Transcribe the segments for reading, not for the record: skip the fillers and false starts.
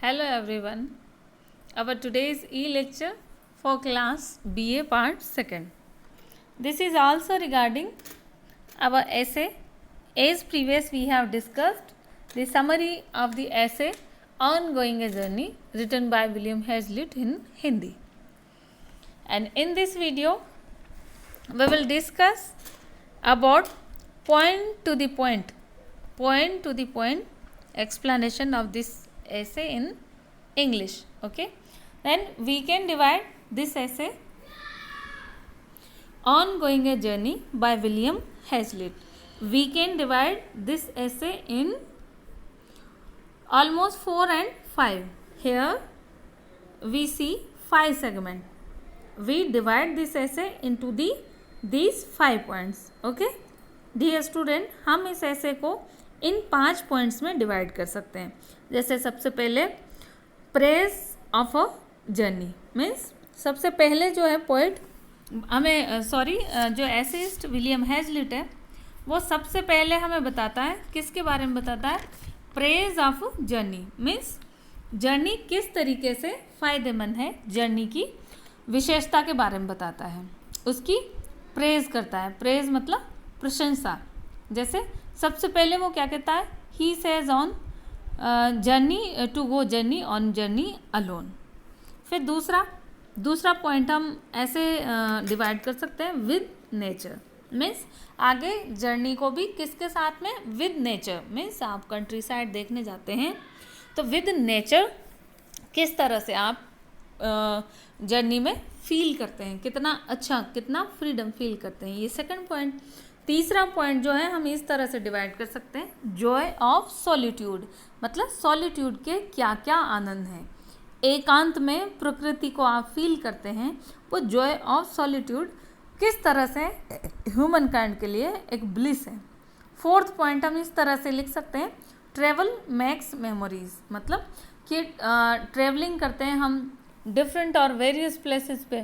Hello everyone. Our today's e-lecture for class BA part 2nd. This is also regarding our essay. As previous we have discussed the summary of the essay Ongoing a Journey written by William Hazlitt in Hindi. And in this video we will discuss about point to the point explanation of this essay in English. Okay, then we can divide this essay Ongoing a Journey by William Hazlitt. We can divide this essay in almost 4 and 5. Here we see 5 segments. We divide this essay into these 5 points. Okay, dear student, हम इस essay को इन 5 points में divide कर सकते हैं. जैसे सबसे पहले praise of a journey means सबसे पहले जो है पोइट हमें जो एसेइस्ट विलियम हैजलिट है वो सबसे पहले हमें बताता है किसके बारे में बताता है, praise of journey means journey किस तरीके से फ़ायदेमंद है, जर्नी की विशेषता के बारे में बताता है, उसकी प्रेज करता है. प्रेज मतलब प्रशंसा. जैसे सबसे पहले वो क्या कहता है, he says on journey to go journey on journey alone. फिर दूसरा पॉइंट हम ऐसे डिवाइड कर सकते हैं विद नेचर मीन्स आगे जर्नी को भी किसके साथ में, विद नेचर मीन्स आप कंट्री साइड देखने जाते हैं तो विद नेचर किस तरह से आप जर्नी में फील करते हैं, कितना अच्छा कितना फ्रीडम फील करते हैं, ये सेकंड पॉइंट. तीसरा पॉइंट जो है हम इस तरह से डिवाइड कर सकते हैं, जॉय ऑफ सॉलिट्यूड मतलब सॉलिट्यूड के क्या क्या आनंद हैं, एकांत में प्रकृति को आप फील करते हैं, वो जॉय ऑफ सॉलिट्यूड किस तरह से ह्यूमन काइंड के लिए एक ब्लिस है. फोर्थ पॉइंट हम इस तरह से लिख सकते हैं, ट्रेवल मेक्स मेमोरीज मतलब कि ट्रेवलिंग करते हैं हम डिफरेंट और वेरियस प्लेसेस पे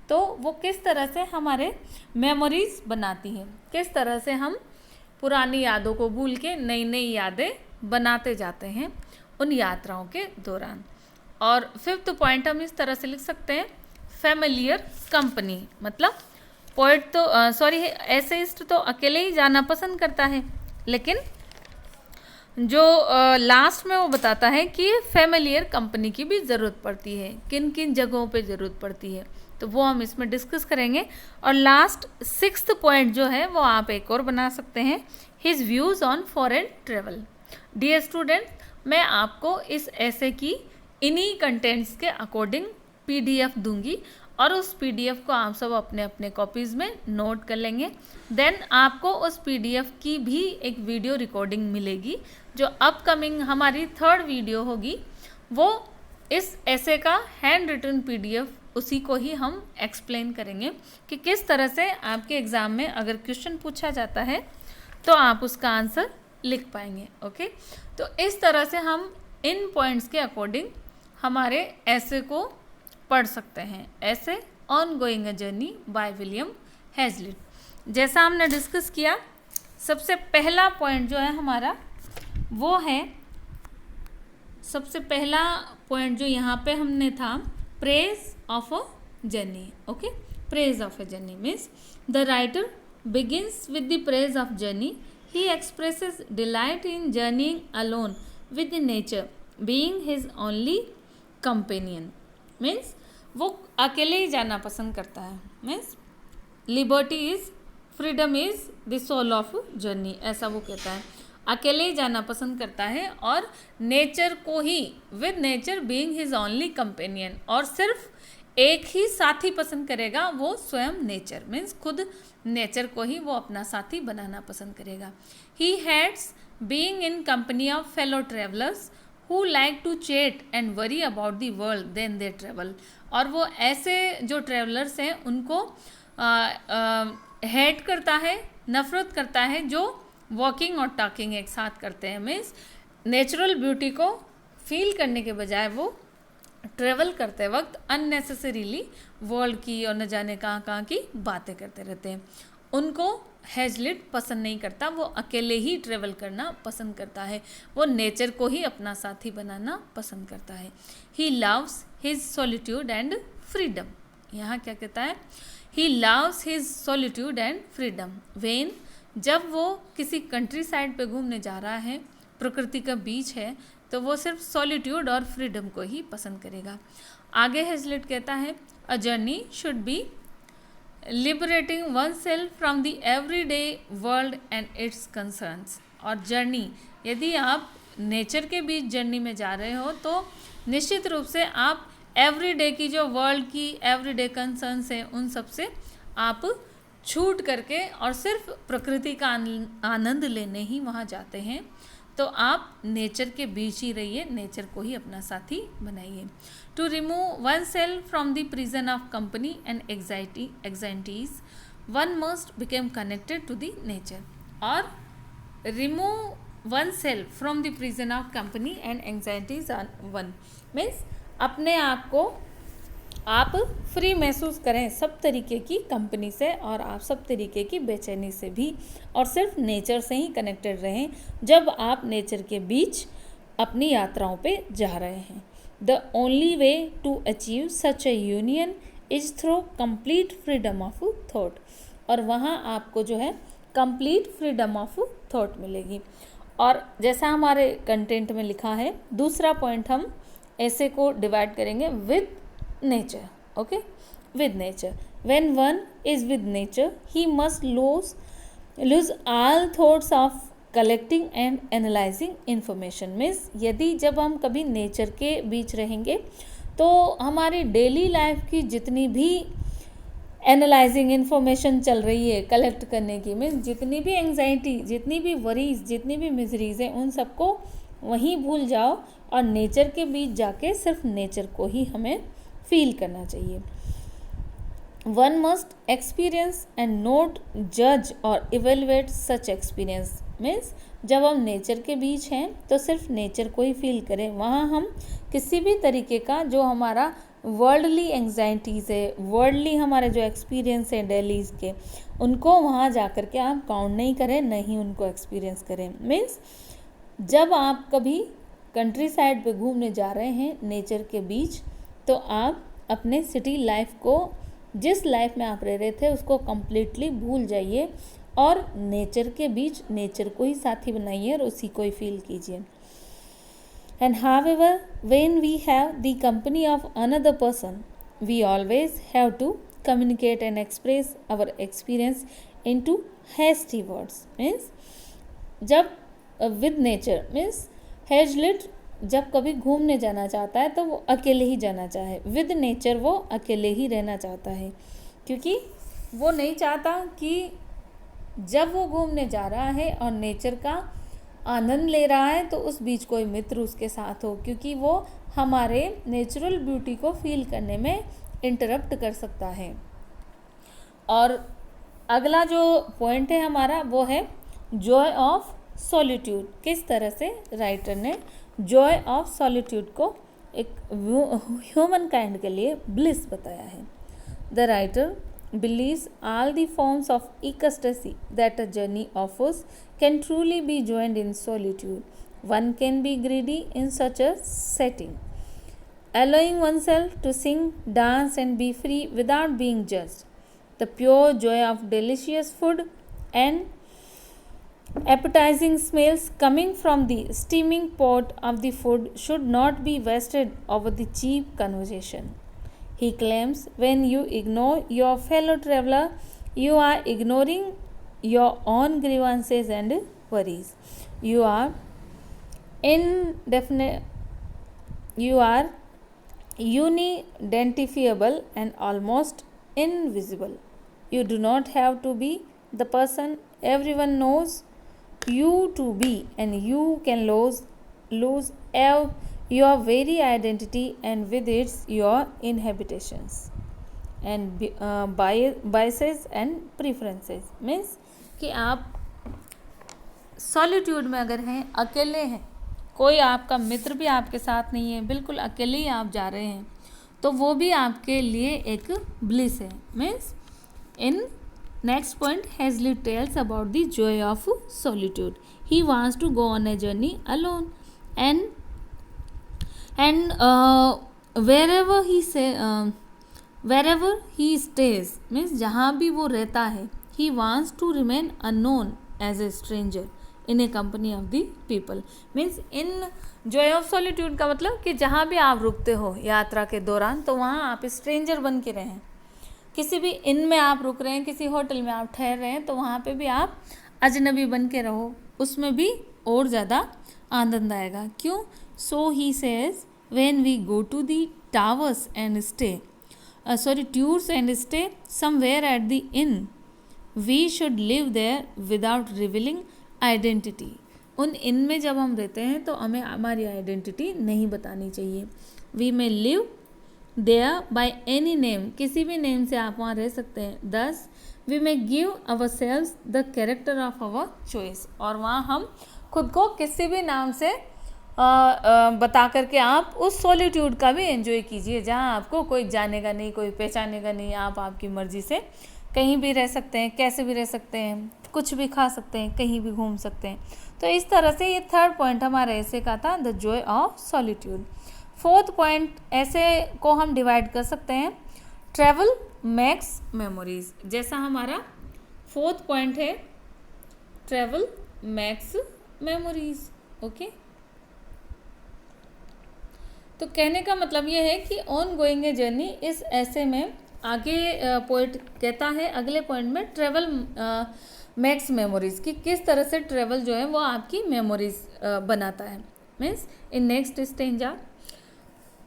तो वो किस तरह से हमारे मेमोरीज बनाती हैं, किस तरह से हम पुरानी यादों को भूल के नई नई यादें बनाते जाते हैं उन यात्राओं के दौरान. और फिफ्थ पॉइंट हम इस तरह से लिख सकते हैं, फैमिलियर कंपनी मतलब पोइट तो एसेइस्ट तो अकेले ही जाना पसंद करता है, लेकिन जो लास्ट में वो बताता है कि फैमिलियर कंपनी की भी ज़रूरत पड़ती है, किन किन जगहों पे ज़रूरत पड़ती है, तो वो हम इसमें डिस्कस करेंगे. और लास्ट सिक्स्थ पॉइंट जो है वो आप एक और बना सकते हैं, his views on foreign travel. Dear student, मैं आपको इस ऐसे की इन्हीं कंटेंट्स के अकॉर्डिंग पीडीएफ दूंगी और उस पीडीएफ को आप सब अपने अपने कॉपीज़ में नोट कर लेंगे. देन आपको उस पीडीएफ की भी एक वीडियो रिकॉर्डिंग मिलेगी जो अपकमिंग हमारी 3rd वीडियो होगी. वो इस ऐसे का हैंड रिटन पीडीएफ उसी को ही हम एक्सप्लेन करेंगे कि किस तरह से आपके एग्ज़ाम में अगर क्वेश्चन पूछा जाता है तो आप उसका आंसर लिख पाएंगे. ओके, तो इस तरह से हम इन पॉइंट्स के अकॉर्डिंग हमारे ऐसे को पढ़ सकते हैं. ऐसे on going a journey by William Hazlitt. जैसा हमने डिस्कस किया, सबसे पहला पॉइंट जो है हमारा वो है, सबसे पहला पॉइंट जो यहाँ पे हमने था, praise of a journey. Okay, praise of a journey means the writer begins with the praise of journey. He expresses delight in journeying alone with nature being his only companion means वो अकेले ही जाना पसंद करता है. Means liberty is freedom is the soul of journey, ऐसा वो कहता है. अकेले ही जाना पसंद करता है और नेचर को ही, with nature being his only companion, और सिर्फ एक ही साथी पसंद करेगा, वो स्वयं नेचर मीन्स खुद नेचर को ही वो अपना साथी बनाना पसंद करेगा. He hates being in company of fellow travellers who like to chat and worry about the world then they travel. और वो ऐसे जो ट्रेवलर्स हैं उनको हेट करता है, नफ़रत करता है, जो वॉकिंग और टॉकिंग एक साथ करते हैं. मीन्स नेचुरल ब्यूटी को फील करने के बजाय वो ट्रेवल करते वक्त अननेसेसरीली वर्ल्ड की और न जाने कहाँ कहाँ की बातें करते रहते हैं. उनको हेजलिट पसंद नहीं करता, वो अकेले ही ट्रेवल करना पसंद करता है, वो नेचर को ही अपना साथी बनाना पसंद करता है। He loves his solitude and freedom, यहाँ क्या कहता है, he loves his solitude and freedom when, जब वो किसी कंट्री साइड पे घूमने जा रहा है, प्रकृति का बीच है, तो वो सिर्फ सॉलिट्यूड और फ्रीडम को ही पसंद करेगा। आगे हेजलिट कहता है a journey should be liberating one self from the everyday world and it's concerns. और जर्नी, यदि आप नेचर के बीच जर्नी में जा रहे हो तो निश्चित रूप से आप एवरीडे की जो वर्ल्ड की एवरीडे कंसर्न्स हैं उन सब से आप छूट करके और सिर्फ प्रकृति का आनंद लेने ही वहाँ जाते हैं। तो आप नेचर के बीच ही रहिए, नेचर को ही अपना साथी बनाइए। To remove oneself from the prison of company and anxieties one must become connected to the nature. और remove oneself from the prison of company and anxieties are one means अपने आप को आप free महसूस करें सब तरीके की कंपनी से और आप सब तरीके की बेचैनी से भी, और सिर्फ नेचर से ही कनेक्टेड रहें जब आप नेचर के बीच अपनी यात्राओं पे जा रहे हैं। The only way to achieve such a union is through complete freedom of thought. और वहाँ आपको जो है कंप्लीट फ्रीडम ऑफ थॉट मिलेगी। और जैसा हमारे कंटेंट में लिखा है, दूसरा पॉइंट हम ऐसे को डिवाइड करेंगे with nature, okay, with nature. When one is with nature, he must lose all thoughts of collecting and analyzing information. Means यदि जब हम कभी नेचर के बीच रहेंगे तो हमारी डेली लाइफ की जितनी भी एनालाइजिंग इन्फॉर्मेशन चल रही है कलेक्ट करने की, मीन्स जितनी भी एंग्जाइटी, जितनी भी वरीज, जितनी भी मिजरीज हैं, उन सबको वहीं भूल जाओ और नेचर के बीच जाके सिर्फ नेचर को ही हमें फील करना चाहिए। One must experience and note जज और इवेलुएट सच एक्सपीरियंस। मीन्स जब हम नेचर के बीच हैं तो सिर्फ नेचर को ही फील करें, वहाँ हम किसी भी तरीके का जो हमारा वर्ल्डली एंग्जाइटीज़ है, वर्ल्डली हमारे जो एक्सपीरियंस है डेलीज़ के, उनको वहाँ जा कर के आप काउंट नहीं करें, नहीं उनको एक्सपीरियंस करें। मीन्स जब आप कभी कंट्री साइड पे घूमने जा रहे हैं नेचर के बीच, तो आप अपने सिटी लाइफ को, जिस लाइफ में आप रह रहे थे उसको कम्प्लीटली भूल जाइए और नेचर के बीच नेचर को ही साथी बनाइए और उसी को ही फील कीजिए। And however when we have the company of another person, we always have to communicate and express our experience into hasty words. Means जब विद नेचर मीन्स हेजलिट जब कभी घूमने जाना चाहता है तो वो अकेले ही जाना चाहे, विद नेचर वो अकेले ही रहना चाहता है, क्योंकि वो नहीं चाहता कि जब वो घूमने जा रहा है और नेचर का आनंद ले रहा है तो उस बीच कोई मित्र उसके साथ हो, क्योंकि वो हमारे नेचुरल ब्यूटी को फील करने में इंटरप्ट कर सकता है। और अगला जो पॉइंट है हमारा वो है जॉय ऑफ सॉलिट्यूड। किस तरह से राइटर ने जॉय ऑफ सॉलिट्यूड को एक ह्यूमन काइंड के लिए ब्लिस बताया है। The writer believes all the forms of ecstasy that a journey offers can truly be joined in solitude. One can be greedy in such a setting, allowing oneself to sing, dance and be free without being judged. The pure joy of delicious food and appetizing smells coming from the steaming pot of the food should not be wasted over the cheap conversation. He claims when you ignore your fellow traveler, you are ignoring your own grievances and worries. You are unidentifiable and almost invisible. You do not have to be the person everyone knows you to be, and you can lose your very identity and with its your inhibitions and biases and preferences. Means कि आप solitude में अगर हैं, अकेले हैं, कोई आपका मित्र भी आपके साथ नहीं है, बिल्कुल अकेले ही आप जा रहे हैं, तो वो भी आपके लिए एक ब्लिस है। Means in Next point, Hazlitt tells about the joy of solitude. He wants to go on a journey alone, and wherever he stays, means जहाँ भी वो रहता है, he wants to remain unknown as a stranger in a company of the people. means in joy of solitude का मतलब कि जहाँ भी आप रुकते हो यात्रा के दौरान, तो वहाँ आप स्ट्रेंजर बन के रहें. किसी भी इन में आप रुक रहे हैं, किसी होटल में आप ठहर रहे हैं, तो वहाँ पे भी आप अजनबी बन के रहो, उसमें भी और ज़्यादा आनंद आएगा. क्यों? So he says when we go to the tours and stay tours and stay somewhere at the inn, we should live there without revealing identity. उन इन में जब हम रहते हैं तो हमें हमारी आइडेंटिटी नहीं बतानी चाहिए. We may live there by any name, किसी भी नेम से आप वहाँ रह सकते हैं. Thus we may give ourselves the character of our choice. और वहाँ हम खुद को किसी भी नाम से बता करके आप उस सॉलिट्यूड का भी एंजॉय कीजिए, जहाँ आपको कोई जानेगा नहीं, कोई पहचानेगा नहीं. आप आपकी मर्जी से कहीं भी रह सकते हैं, कैसे भी रह सकते हैं, कुछ भी खा सकते हैं, कहीं भी घूम सकते हैं. तो इस तरह से ये थर्ड पॉइंट हमारे ऐसे का था, the Joy of solitude. Fourth point ऐसे को हम डिवाइड कर सकते हैं, ट्रैवल मेक्स मेमोरीज. जैसा हमारा फोर्थ पॉइंट है, ट्रैवल मेक्स मेमोरीज. ओके, तो कहने का मतलब ये है कि ऑन गोइंग ए जर्नी, इस ऐसे में आगे पोइट कहता है अगले पॉइंट में, ट्रैवल मेक्स मेमोरीज, कि किस तरह से ट्रैवल जो है वो आपकी मेमोरीज बनाता है. Means in next stanza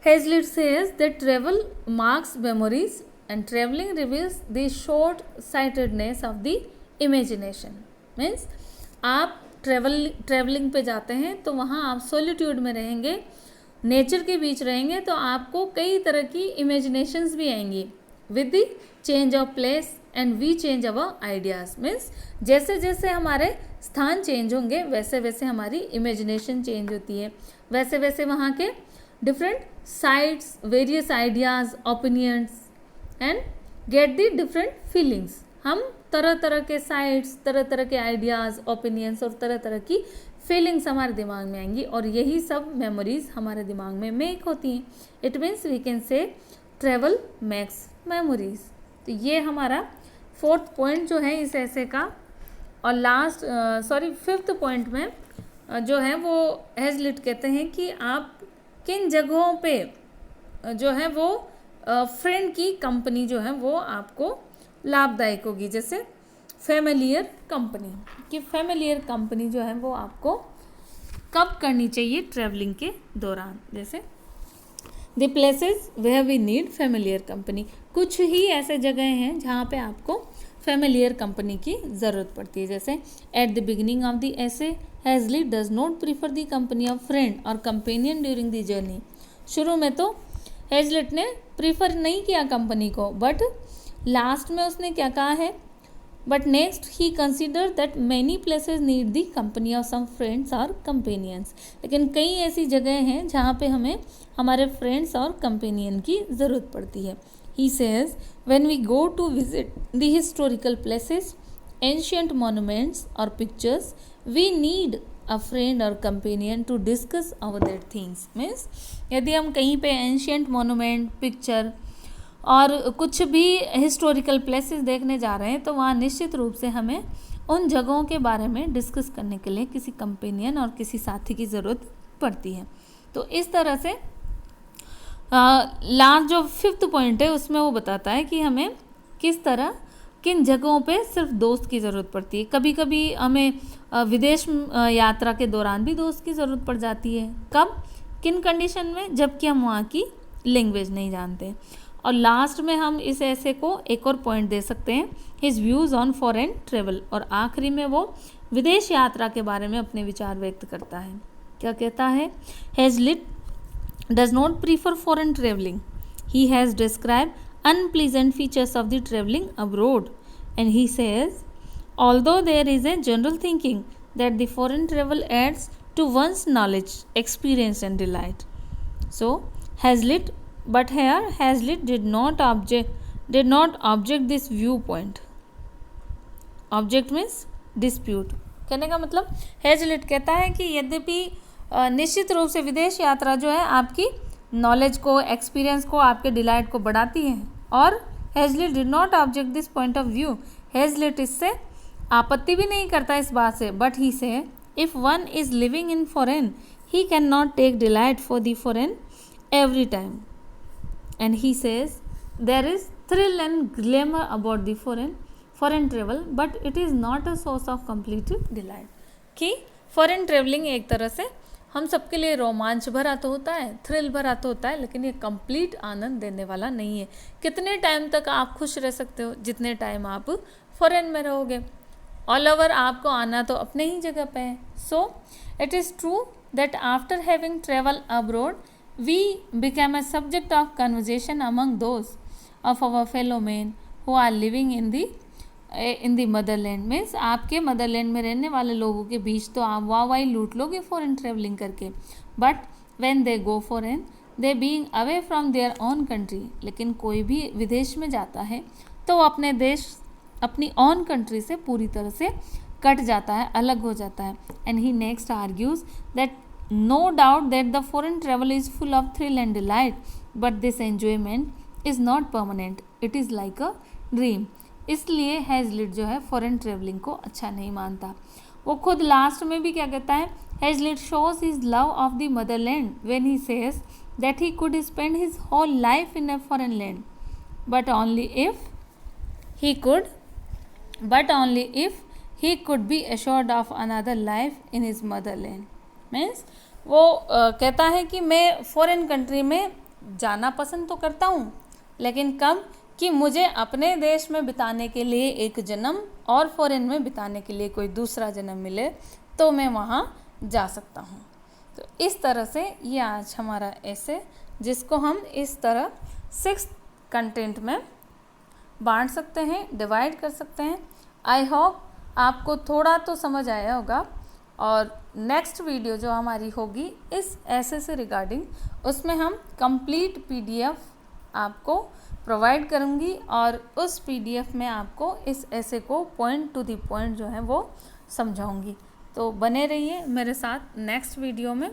Hazlitt says that travel marks memories and traveling reveals the short-sightedness of the imagination. Means आप ट्रैवलिंग पे जाते हैं तो वहाँ आप सॉलिट्यूड में रहेंगे, नेचर के बीच रहेंगे, तो आपको कई तरह की इमेजिनेशंस भी आएंगी. With the change of place and we change our ideas. Means जैसे जैसे हमारे स्थान चेंज होंगे वैसे वैसे हमारी इमेजिनेशन चेंज होती है, वैसे वैसे वहाँ के different sides, various ideas, opinions and get the different feelings. हम तरह तरह के साइड्स, तरह तरह के आइडियाज़, ओपिनियंस और तरह तरह की फीलिंग्स हमारे दिमाग में आएंगी, और यही सब मेमोरीज हमारे दिमाग में मेक होती हैं. It means we can say travel makes memories. तो ये हमारा फोर्थ पॉइंट जो है इस ऐसे का. और लास्ट फिफ्थ पॉइंट में जो है वो हेजलिट कहते हैं कि आप किन जगहों पे जो है वो फ्रेंड की कंपनी जो है वो आपको लाभदायक होगी. जैसे फैमिलियर कंपनी, कि फैमिलियर कंपनी जो है वो आपको कब करनी चाहिए ट्रैवलिंग के दौरान. जैसे the places where we need familiar company, कुछ ही ऐसे जगह हैं जहाँ पे आपको फैमिलियर कंपनी की ज़रूरत पड़ती है. जैसे at the beginning of the essay, Hazlitt does not prefer the company of friend or companion during the journey. शुरू में तो Hazlitt ने प्रीफर नहीं किया कंपनी को, बट लास्ट में उसने क्या कहा है, but next he consider that many places need the company of some friends और कंपेनियंस. लेकिन कई ऐसी जगह हैं जहाँ पे हमें हमारे फ्रेंड्स और कंपेनियन की ज़रूरत पड़ती है. He says when we go to visit the historical places, ancient monuments or pictures, we need a friend or companion to discuss our that things. Means यदि हम कहीं पे एंशियंट मोनूमेंट, पिक्चर और कुछ भी हिस्टोरिकल प्लेसेस देखने जा रहे हैं, तो वहाँ निश्चित रूप से हमें उन जगहों के बारे में डिस्कस करने के लिए किसी कंपेनियन और किसी साथी की ज़रूरत पड़ती है. तो इस तरह से लास्ट जो फिफ्थ पॉइंट है उसमें वो बताता है कि हमें किस तरह किन जगहों पे सिर्फ दोस्त की ज़रूरत पड़ती है. कभी कभी हमें विदेश यात्रा के दौरान भी दोस्त की ज़रूरत पड़ जाती है. कब, किन कंडीशन में, जबकि हम वहाँ की लैंग्वेज नहीं जानते. और लास्ट में हम इस ऐसे को एक और पॉइंट दे सकते हैं, his views on foreign travel. और आखिरी में वो विदेश यात्रा के बारे में अपने विचार व्यक्त करता है. क्या कहता है, Hazlitt does not prefer foreign travelling. He has describe unpleasant features of the traveling abroad, and he says although there is a general thinking that the foreign travel adds to one's knowledge, experience and delight. So Hazlitt, but here Hazlitt did not object this viewpoint. Object means dispute. कहने का मतलब हेजलिट कहता है कि यद्यपि निश्चित रूप से विदेश यात्रा जो है आपकी नॉलेज को, एक्सपीरियंस को, आपके डिलाइट को बढ़ाती है, और Hazlitt did not object this point of view, Hazlitt इससे आपत्ति भी नहीं करता इस बात से, but he say if one is living in foreign he can not take delight for the foreign every time, and he says there is thrill and glamour about the foreign travel but it is not a source of complete delight. कि foreign travelling एक तरह से हम सबके लिए रोमांच भरा तो होता है, थ्रिल भरा तो होता है, लेकिन ये कंप्लीट आनंद देने वाला नहीं है। कितने टाइम तक आप खुश रह सकते हो? जितने टाइम आप फॉरेन में रहोगे। ऑल ओवर आपको आना तो अपने ही जगह पे है। So it is true that after having travel abroad we become a subject of conversation among those of our fellow man who are living in the motherland. Means आपके मदरलैंड में रहने वाले लोगों के बीच तो आप वाह लूट लोगे फॉरेन ट्रेवलिंग करके, but when they go foreign they being away from their own country. लेकिन कोई भी विदेश में जाता है तो वो अपने देश, अपनी ओन कंट्री से पूरी तरह से कट जाता है, अलग हो जाता है। And he next argues that no doubt that the foreign travel is full of thrill and delight but this enjoyment is not permanent, it is like a dream. इसलिए हेजलिट जो है फॉरेन ट्रेवलिंग को अच्छा नहीं मानता। वो खुद last में भी क्या कहता है, Hazlitt shows his love of the motherland when he says that he could spend his whole life in a foreign land but only if he could be assured of another life in his motherland। Means वो कहता है कि मैं foreign country में जाना पसंद तो करता हूँ, लेकिन कब कि मुझे अपने देश में बिताने के लिए एक जन्म और फॉरेन में बिताने के लिए कोई दूसरा जन्म मिले तो मैं वहाँ जा सकता हूँ। तो इस तरह से ये आज हमारा ऐसे, जिसको हम इस तरह 6 कंटेंट में बांट सकते हैं, डिवाइड कर सकते हैं। आई होप आपको थोड़ा तो समझ आया होगा, और नेक्स्ट वीडियो जो हमारी होगी इस ऐसे से रिगार्डिंग, उसमें हम कंप्लीट PDF आपको प्रोवाइड करूँगी, और उस PDF में आपको इस ऐसे को पॉइंट टू द पॉइंट जो है वो समझाऊँगी। तो बने रहिए मेरे साथ नेक्स्ट वीडियो में।